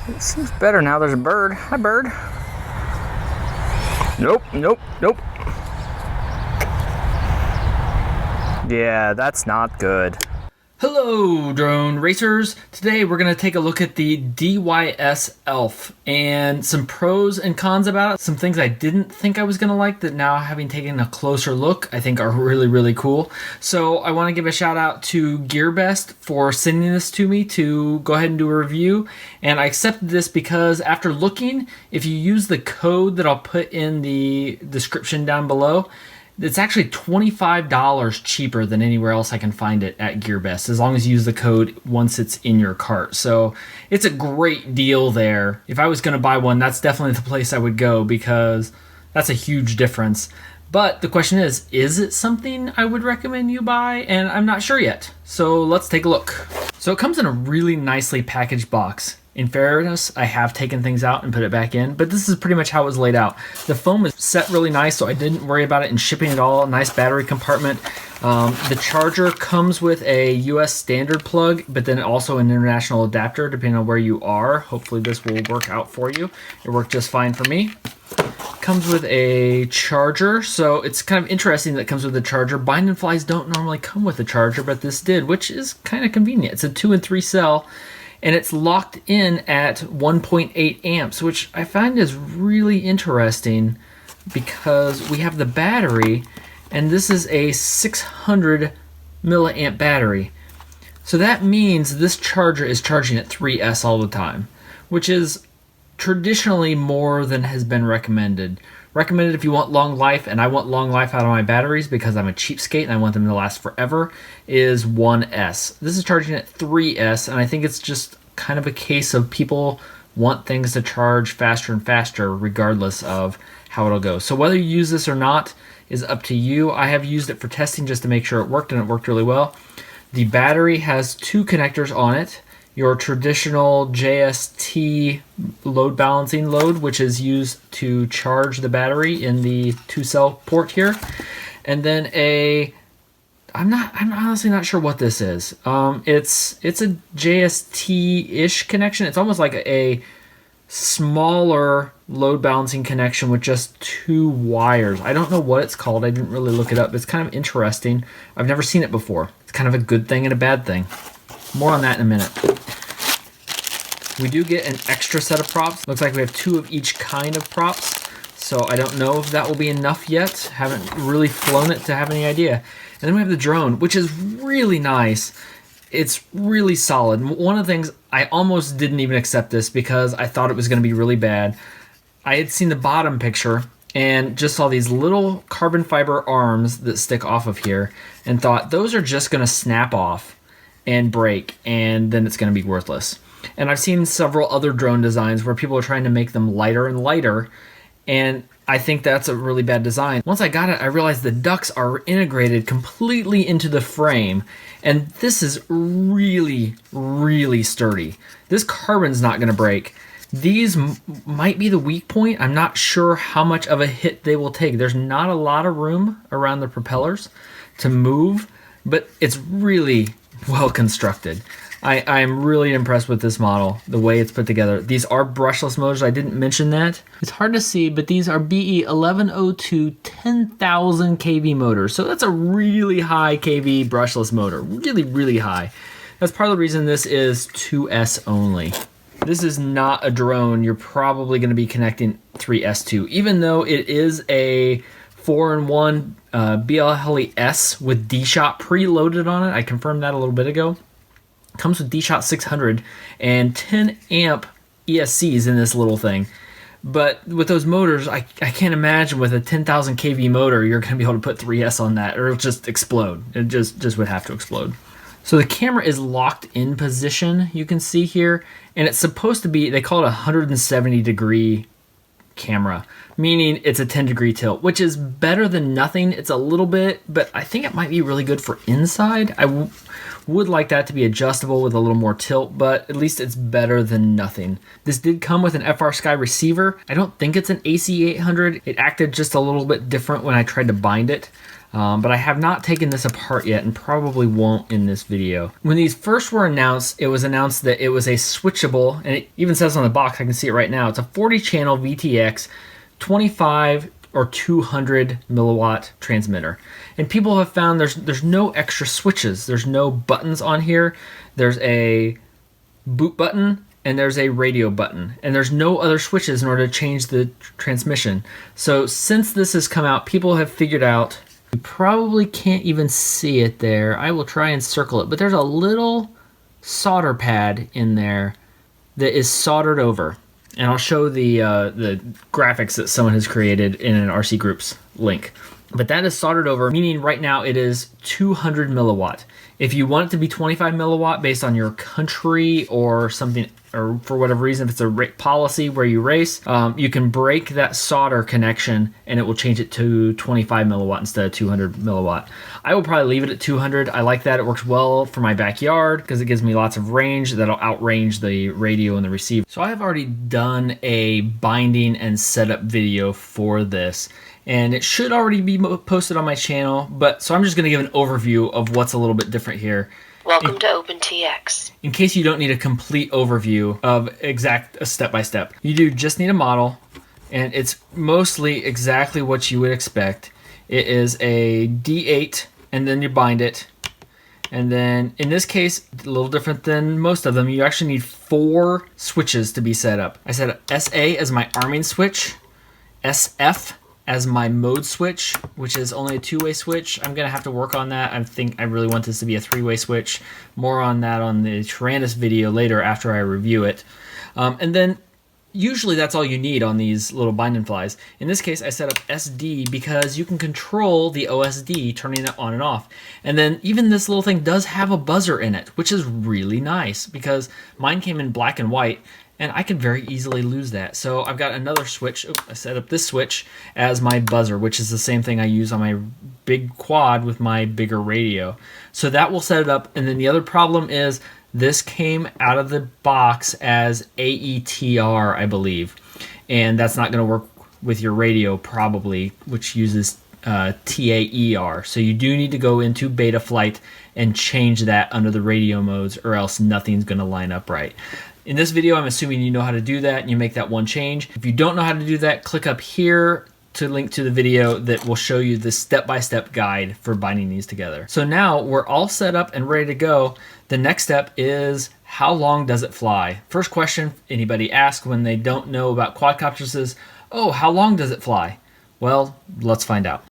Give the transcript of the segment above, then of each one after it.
It seems better now. There's a bird. Hi, bird. Nope, nope, nope. Yeah, that's not good. Hello, drone racers. Today we're going to take a look at the DYS ELF and some pros and cons about it. Some things I didn't think I was going to like that now, having taken a closer look, I think are really, really cool. So I want to give a shout out to GearBest for sending this to me to go ahead and do a review. And I accepted this because after looking, if you use the code that I'll put in the description down below, it's actually $25 cheaper than anywhere else I can find it at GearBest, as long as you use the code once it's in your cart. So it's a great deal there. If I was going to buy one, that's definitely the place I would go, because that's a huge difference. But the question is it something I would recommend you buy? And I'm not sure yet. So let's take a look. So it comes in a really nicely packaged box. In fairness, I have taken things out and put it back in, but this is pretty much how it was laid out. The foam is set really nice, so I didn't worry about it in shipping at all. Nice battery compartment. The charger comes with a US standard plug, but then also an international adapter, depending on where you are. Hopefully this will work out for you. It worked just fine for me. Comes with a charger, so it's kind of interesting that it comes with a charger. Bind and Flies don't normally come with a charger, but this did, which is kind of convenient. It's a 2 and 3 cell. And it's locked in at 1.8 amps, which I find is really interesting because we have the battery, and this is a 600 milliamp battery. So that means this charger is charging at 3S all the time, which is traditionally more than has been recommended. Recommended if you want long life, and I want long life out of my batteries because I'm a cheapskate and I want them to last forever, is 1S. This is charging at 3S, and I think it's just kind of a case of people want things to charge faster and faster regardless of how it'll go. So whether you use this or not is up to you. I have used it for testing just to make sure it worked, and it worked really well. The battery has 2 connectors on it. Your traditional JST load balancing load, which is used to charge the battery in the 2-cell port here. And then I'm honestly not sure what this is. It's a JST-ish connection. It's almost like a smaller load balancing connection with just 2 wires. I don't know what it's called. I didn't really look it up. It's kind of interesting. I've never seen it before. It's kind of a good thing and a bad thing. More on that in a minute. We do get an extra set of props. Looks like we have 2 of each kind of props. So I don't know if that will be enough yet. Haven't really flown it to have any idea. And then we have the drone, which is really nice. It's really solid. One of the things, I almost didn't even accept this because I thought it was going to be really bad. I had seen the bottom picture and just saw these little carbon fiber arms that stick off of here and thought those are just going to snap off and break, and then it's going to be worthless. And I've seen several other drone designs where people are trying to make them lighter and lighter, and I think that's a really bad design. Once I got it, I realized the ducts are integrated completely into the frame, and this is really, really sturdy. This carbon's not going to break. These might be the weak point. I'm not sure how much of a hit they will take. There's not a lot of room around the propellers to move, but it's really well constructed. I'm really impressed with this model, the way it's put together. These are brushless motors. I didn't mention that. It's hard to see, but these are BE 1102 10,000 kV motors. So that's a really high kV brushless motor. Really, really high. That's part of the reason this is 2S only. This is not a drone you're probably going to be connecting 3S to, even though it is a 4-in-1 BL Heli S with D-Shot preloaded on it. I confirmed that a little bit ago. Comes with D-Shot 600 and 10 amp ESCs in this little thing. But with those motors, I can't imagine with a 10,000 kV motor you're going to be able to put 3S on that, or it'll just explode. It just would have to explode. So the camera is locked in position, you can see here, and it's supposed to be, they call it a 170-degree camera, meaning it's a 10-degree tilt, which is better than nothing. It's a little bit, but I think it might be really good for inside. I would like that to be adjustable with a little more tilt, but at least it's better than nothing. This did come with an FrSky receiver. I don't think it's an AC800. It acted just a little bit different when I tried to bind it. But I have not taken this apart yet and probably won't in this video. When these first were announced, it was announced that it was a switchable, and it even says on the box, I can see it right now, it's a 40 channel VTX 25 or 200 milliwatt transmitter. And people have found there's no extra switches. There's no buttons on here. There's a boot button and there's a radio button. And there's no other switches in order to change the transmission. So since this has come out, people have figured out, you probably can't even see it there. I will try and circle it, but there's a little solder pad in there that is soldered over. And I'll show the graphics that someone has created in an RC Groups link. But that is soldered over, meaning right now it is 200 milliwatt. If you want it to be 25 milliwatt based on your country or something, or for whatever reason, if it's a policy where you race, you can break that solder connection and it will change it to 25 milliwatt instead of 200 milliwatt. I will probably leave it at 200. I like that. It works well for my backyard because it gives me lots of range that'll outrange the radio and the receiver. So I have already done a binding and setup video for this, and it should already be posted on my channel, but so I'm just going to give an overview of what's a little bit different here. Welcome to OpenTX. In case you don't need a complete overview of exact step-by-step, you do just need a model, and it's mostly exactly what you would expect. It is a D8, and then you bind it. And then, in this case, a little different than most of them, you actually need 4 switches to be set up. I set up SA as my arming switch, SF as my mode switch, which is only a 2-way switch. I'm gonna have to work on that. I think I really want this to be a 3-way switch. More on that on the Tyrannus video later after I review it. And then usually that's all you need on these little binding flies. In this case, I set up SD because you can control the OSD turning it on and off. And then even this little thing does have a buzzer in it, which is really nice because mine came in black and white, and I could very easily lose that. So I've got another switch. I set up this switch as my buzzer, which is the same thing I use on my big quad with my bigger radio. So that will set it up. And then the other problem is this came out of the box as AETR, I believe. And that's not going to work with your radio probably, which uses TAER. So you do need to go into Betaflight and change that under the radio modes, or else nothing's going to line up right. In this video, I'm assuming you know how to do that and you make that one change. If you don't know how to do that, click up here to link to the video that will show you the step-by-step guide for binding these together. So now we're all set up and ready to go. The next step is, how long does it fly? First question anybody asks when they don't know about quadcopters is, oh, how long does it fly? Well, let's find out.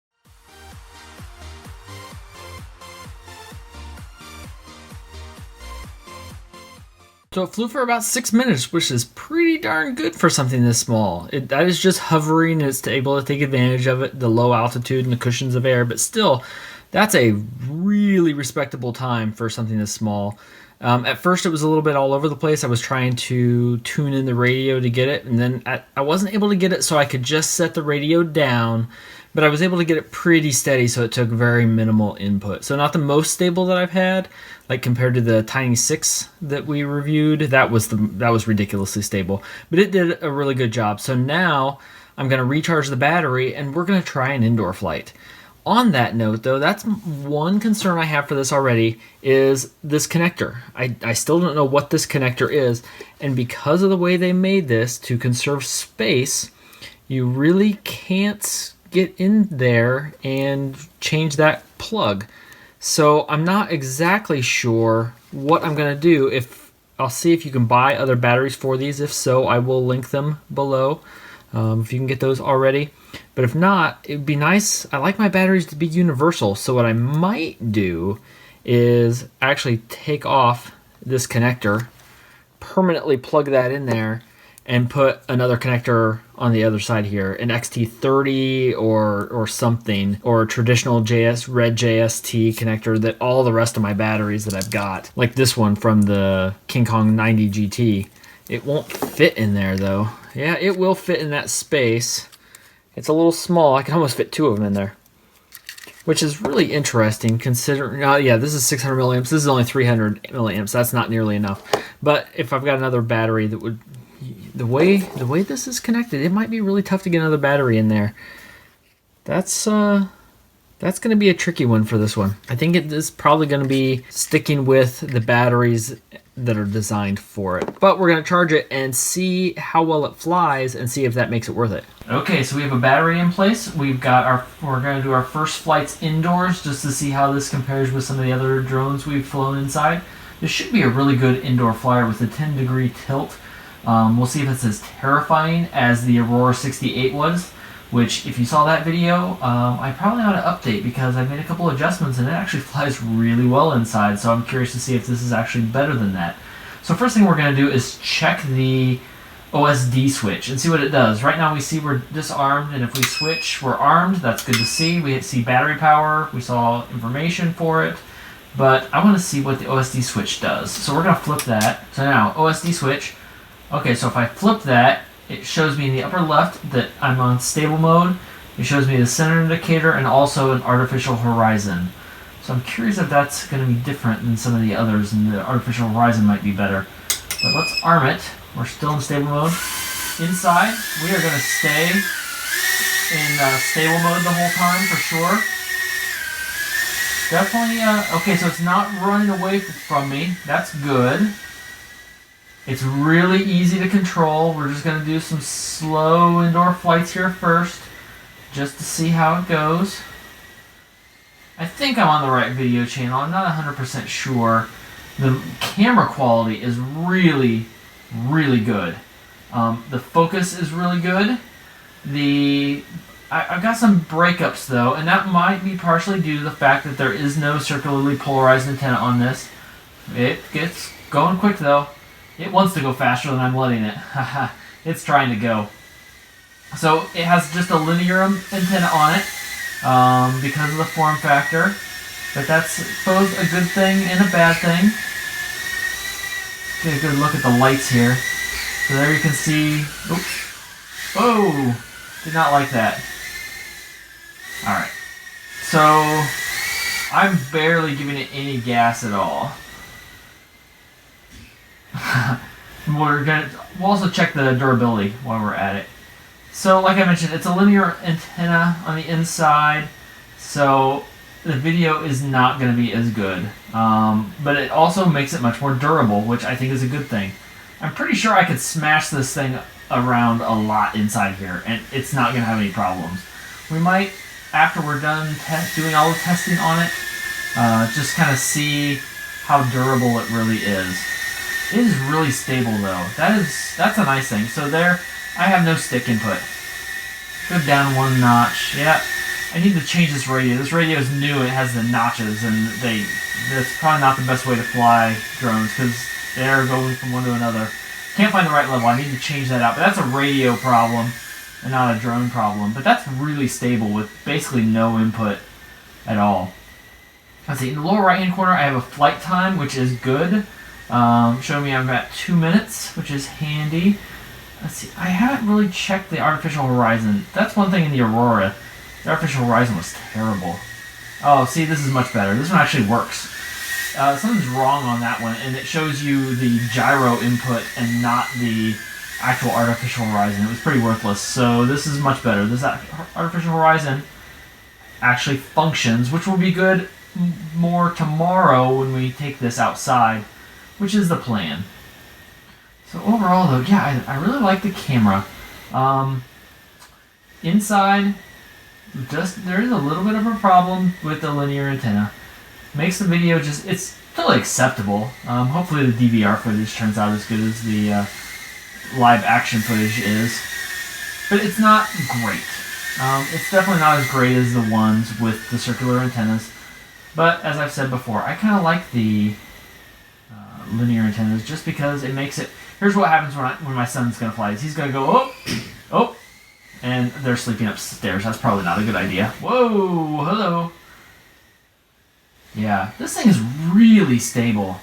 So it flew for about 6 minutes, which is pretty darn good for something this small. That is just hovering. It's able to take advantage of it, the low altitude and the cushions of air, but still, that's a really respectable time for something this small. At first, it was a little bit all over the place. I was trying to tune in the radio to get it, and then I wasn't able to get it so I could just set the radio down, but I was able to get it pretty steady, so it took very minimal input. So not the most stable that I've had, like compared to the Tiny 6 that we reviewed. That was ridiculously stable, but it did a really good job. So now I'm going to recharge the battery, and we're going to try an indoor flight. On that note, though, that's one concern I have for this already, is this connector. I still don't know what this connector is, and because of the way they made this to conserve space, you really can't get in there and change that plug. So I'm not exactly sure what I'm going to do. I'll see if you can buy other batteries for these. If so, I will link them below if you can get those already. But if not, it'd be nice. I like my batteries to be universal. So what I might do is actually take off this connector, permanently plug that in there, and put another connector on the other side here, an XT30 or something, or a traditional red JST connector that all the rest of my batteries that I've got, like this one from the King Kong 90 GT, it won't fit in there though. Yeah, it will fit in that space. It's a little small. I can almost fit 2 of them in there, which is really interesting considering, yeah, this is 600 milliamps. This is only 300 milliamps. That's not nearly enough. But if I've got another battery that would, the way this is connected, it might be really tough to get another battery in there. That's That's going to be a tricky one for this one. I think it is probably going to be sticking with the batteries that are designed for it. But we're going to charge it and see how well it flies and see if that makes it worth it. Okay, so we have a battery in place. We're going to do our first flights indoors just to see how this compares with some of the other drones we've flown inside. This should be a really good indoor flyer with a 10-degree tilt. We'll see if it's as terrifying as the Aurora 68 was, which if you saw that video, I probably ought to update because I made a couple adjustments and it actually flies really well inside, so I'm curious to see if this is actually better than that. So first thing we're going to do is check the Osd switch and see what it does. Right now we see we're disarmed, and if we switch, we're armed. That's good to see. We see battery power, we saw information for it, but I want to see what the Osd switch does. So we're going to flip that. So now, Osd switch. Okay, so if I flip that, it shows me in the upper left that I'm on stable mode. It shows me the center indicator and also an artificial horizon. So I'm curious if that's going to be different than some of the others, and the artificial horizon might be better. But let's arm it. We're still in stable mode. Inside, we are going to stay in stable mode the whole time for sure. Definitely, okay, so it's not running away from me. That's good. It's really easy to control. We're just going to do some slow indoor flights here first, just to see how it goes. I think I'm on the right video channel. I'm not 100% sure. The camera quality is really, really good. The focus is really good. I've got some breakups though, and that might be partially due to the fact that there is no circularly polarized antenna on this. It gets going quick though. It wants to go faster than I'm letting it. It's trying to go. So it has just a linear antenna on it because of the form factor. But that's both a good thing and a bad thing. Get a good look at the lights here. So there you can see... Oops. Whoa! Did not like that. Alright. So I'm barely giving it any gas at all. We'll also check the durability while we're at it. So like I mentioned, it's a linear antenna on the inside, so the video is not going to be as good. But it also makes it much more durable, which I think is a good thing. I'm pretty sure I could smash this thing around a lot inside here, and it's not going to have any problems. We might, after we're done doing all the testing on it, just kind of see how durable it really is. It is really stable though. That's a nice thing. So there, I have no stick input. Go down one notch. Yeah, I need to change this radio. This radio is new. It has the notches, and that's probably not the best way to fly drones because they're going from one to another. Can't find the right level. I need to change that out. But that's a radio problem and not a drone problem. But that's really stable with basically no input at all. Let's see. In the lower right-hand corner, I have a flight time, which is good. Showing me I'm at 2 minutes, which is handy. Let's see, I haven't really checked the artificial horizon. That's one thing in the Aurora. The artificial horizon was terrible. Oh, see, this is much better. This one actually works. Something's wrong on that one, and it shows you the gyro input and not the actual artificial horizon. It was pretty worthless, so this is much better. This artificial horizon actually functions, which will be good more tomorrow when we take this outside, which is the plan. So overall though, yeah, I really like the camera. Inside, there is a little bit of a problem with the linear antenna. Makes the video it's totally acceptable. Hopefully the DVR footage turns out as good as the live action footage is. But it's not great. It's definitely not as great as the ones with the circular antennas. But as I've said before, I kind of like the linear antennas just because it makes it... Here's what happens when my son's going to fly. He's going to go, oh, oh, and they're sleeping upstairs. That's probably not a good idea. Whoa, hello. Yeah, this thing is really stable.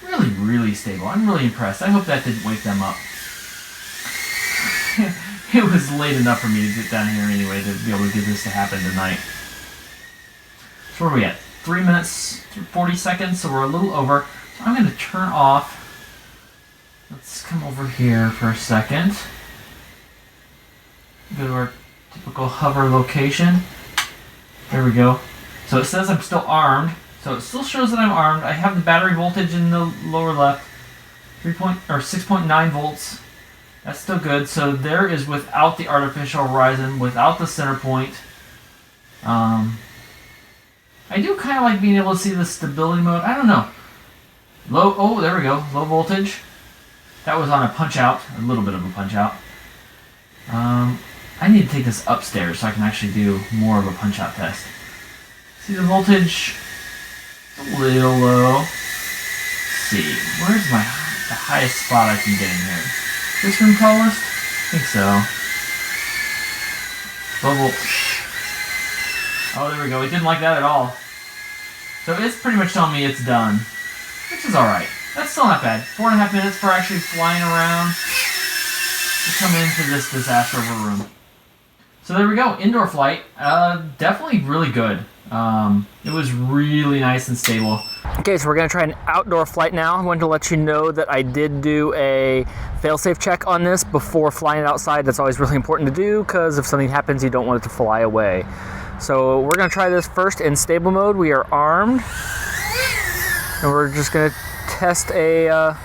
Really, really stable. I'm really impressed. I hope that didn't wake them up. It was late enough for me to get down here anyway to be able to get this to happen tonight. So where are we at? 3 minutes, 40 seconds, so we're a little over. So I'm going to turn off. Let's come over here for a second. Go to our typical hover location. There we go. So it says I'm still armed. So it still shows that I'm armed. I have the battery voltage in the lower left. 6.9 volts. That's still good. So there is without the artificial horizon, without the center point. I do kind of like being able to see the stability mode. I don't know. Oh, there we go. Low voltage. That was on a punch out. A little bit of a punch out. I need to take this upstairs so I can actually do more of a punch out test. See the voltage? It's a little low. Let's see. Where's the highest spot I can get in here? This room tallest? I think so. Low voltage. Oh, there we go. It didn't like that at all. So it's pretty much telling me it's done, which is alright. That's still not bad. 4.5 minutes for actually flying around to come into this disaster of a room. So there we go. Indoor flight. Definitely really good. It was really nice and stable. Okay, so we're going to try an outdoor flight now. I wanted to let you know that I did do a fail-safe check on this before flying it outside. That's always really important to do because if something happens, you don't want it to fly away. So we're going to try this first in stable mode. We are armed. And we're just going to test a...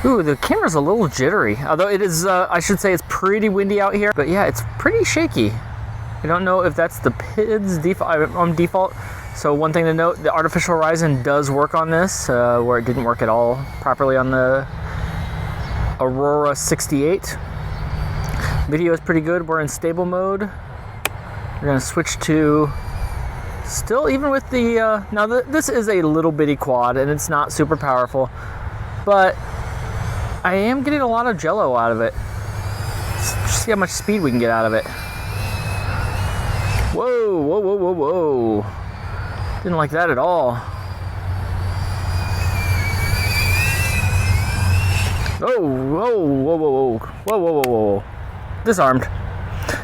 Ooh, the camera's a little jittery. Although it is, I should say it's pretty windy out here. But yeah, it's pretty shaky. I don't know if that's the PID's on default. So one thing to note, the artificial horizon does work on this, where it didn't work at all properly on the Aurora 68. Video is pretty good. We're in stable mode. We're going to switch to... Still, even with the... now, this is a little bitty quad, and it's not super powerful. But I am getting a lot of jello out of it. Let's see how much speed we can get out of it. Whoa, whoa, whoa, whoa, whoa. Didn't like that at all. Oh, whoa, whoa, whoa, whoa. Whoa, whoa, whoa, whoa. Disarmed.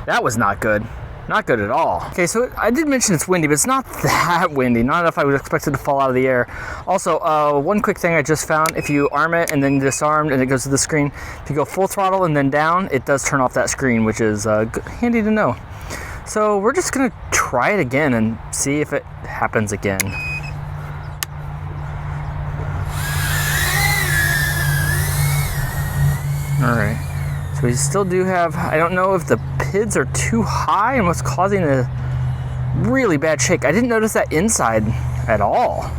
That was not good. Not good at all. Okay, so I did mention it's windy, but it's not that windy. Not enough I would expect it to fall out of the air. Also, one quick thing I just found, if you arm it and then disarmed and it goes to the screen, if you go full throttle and then down, it does turn off that screen, which is handy to know. So we're just gonna try it again and see if it happens again. All right. So we still do have, I don't know if the PIDs are too high and what's causing a really bad shake. I didn't notice that inside at all.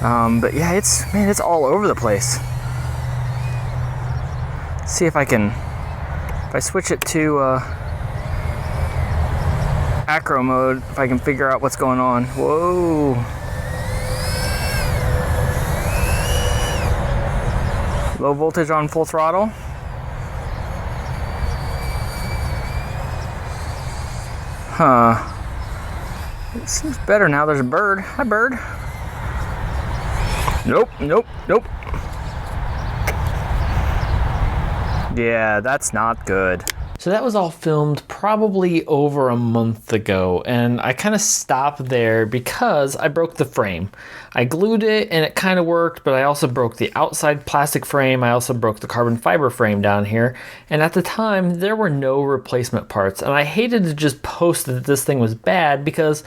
But yeah, it's all over the place. Let's see if I switch it to acro mode, if I can figure out what's going on. Whoa. Low voltage on full throttle. Huh. It seems better now. There's a bird. Hi, bird. Nope, nope, nope. Yeah, that's not good. So that was all filmed probably over a month ago, and I kind of stopped there because I broke the frame. I glued it and it kind of worked, but I also broke the outside plastic frame. I also broke the carbon fiber frame down here, and at the time there were no replacement parts, and I hated to just post that this thing was bad because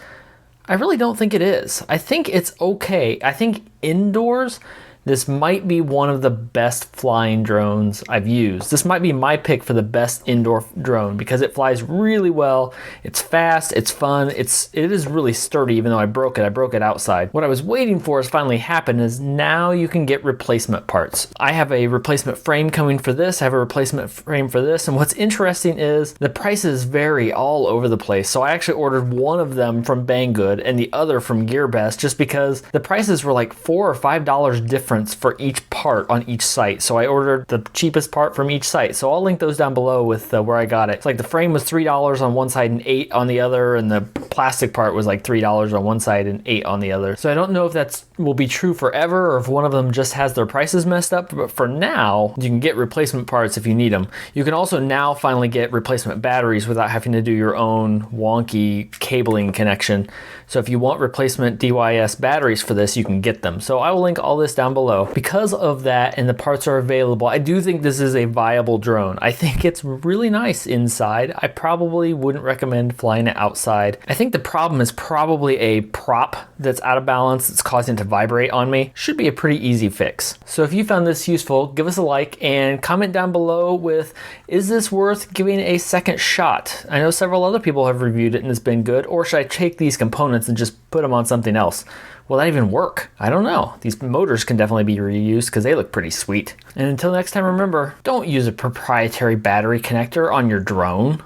I really don't think it is. I think it's okay. I think indoors, this might be one of the best flying drones I've used. This might be my pick for the best indoor drone because it flies really well. It's fast, it's fun, it is really sturdy even though I broke it outside. What I was waiting for has finally happened is now you can get replacement parts. I have a replacement frame coming for this, I have a replacement frame for this, and what's interesting is the prices vary all over the place. So I actually ordered one of them from Banggood and the other from GearBest just because the prices were like $4 or $5 different for each part on each site. So I ordered the cheapest part from each site. So I'll link those down below with where I got it. It's like the frame was $3 on one side and $8 on the other, and the plastic part was like $3 on one side and $8 on the other. So I don't know if that will be true forever or if one of them just has their prices messed up, but for now, you can get replacement parts if you need them. You can also now finally get replacement batteries without having to do your own wonky cabling connection. So if you want replacement DYS batteries for this, you can get them. So I will link all this down below below. Because of that and the parts are available, I do think this is a viable drone. I think it's really nice inside. I probably wouldn't recommend flying it outside. I think the problem is probably a prop that's out of balance that's causing it to vibrate on me. Should be a pretty easy fix. So if you found this useful, give us a like and comment down below with, is this worth giving a second shot? I know several other people have reviewed it and it's been good, or should I take these components and just put them on something else? Will that even work? I don't know. These motors can definitely be reused because they look pretty sweet. And until next time, remember, don't use a proprietary battery connector on your drone.